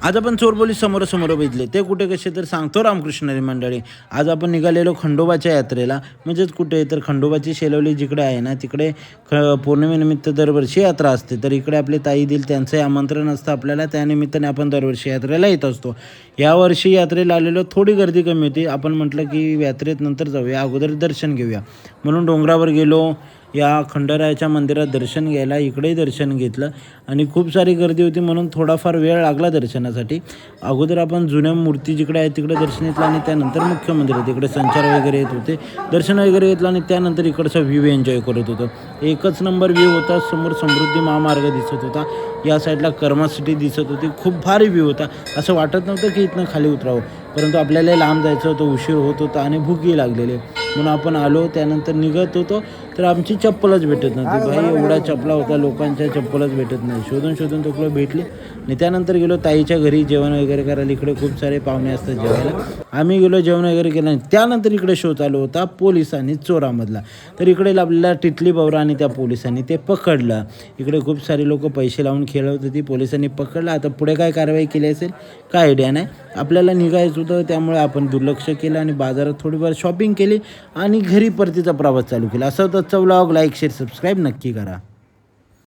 आज आपण चोर पोलीस समोरासमोर बघितले. ते कुठे कसे तर सांगतो रामकृष्ण मंडळी. आज आपण निघालेलो खंडोबाच्या यात्रेला. म्हणजेच कुठे तर खंडोबाची शेलवली जिकडे आहे ना तिकडे पौर्णिमेनिमित्त दरवर्षी यात्रा असते. तर इकडे आपले ताई दिल त्यांचंही आमंत्रण असतं आपल्याला. त्यानिमित्ताने आपण दरवर्षी यात्रेला येत असतो. यावर्षी यात्रेला आलेलो थोडी गर्दी कमी होती. आपण म्हटलं की यात्रेत नंतर जाऊया, अगोदर दर्शन घेऊया म्हणून डोंगरावर गेलो. या खंडोरायाच्या मंदिरात दर्शन घ्यायला इकडेही दर्शन घेतलं आणि खूप सारी गर्दी होती म्हणून थोडाफार वेळ लागला दर्शनासाठी. अगोदर आपण जुन्या मूर्ती जिकडे आहे तिकडे दर्शन घेतलं आणि त्यानंतर मुख्य मंदिरात तिकडे संचार वगैरे येत होते, दर्शन वगैरे घेतलं आणि त्यानंतर इकडचा व्ह्यू एन्जॉय करत होतो. एकच नंबर व्ह्यू होता. समोर समृद्धी महामार्ग दिसत होता, या साईडला कर्मा सिटी दिसत होती. खूप भारी व्ह्यू होता. असं वाटत नव्हतं की इथनं खाली उतरावं, परंतु आपल्याला लांब जायचं होतं, उशीर होत होता आणि भूकही लागलेली म्हणून आपण आलो. त्यानंतर निघत होतो तर आमची चप्पलच भेटत नव्हती. भाई एवढा चपला होता, लोकांच्या चप्पलच भेटत नाही. शोधून शोधून तुला भेटली आणि त्यानंतर गेलो ताईच्या घरी जेवण वगैरे करायला. इकडे खूप सारे पाहुणे असतात जेवायला. आम्ही गेलो, जेवण वगैरे केलं. त्यानंतर इकडे शो चालू होता पोलीस आणि चोरामधला. तर इकडे आपल्याला टिटली बवरा आणि त्या पोलिसांनी ते पकडलं. इकडे खूप सारे लोक पैसे लावून खेळत होती, पोलिसांनी पकडलं. आता पुढे काय कारवाई केली असेल काय आयडिया नाही. आपल्याला निघायचं होतं त्यामुळे आपण दुर्लक्ष केलं आणि बाजारात थोडीफार शॉपिंग केली आणि घरी परतीचा प्रवास चालू केला. असं तर व्लॉग लाईक शेअर सबस्क्राईब नक्की करा.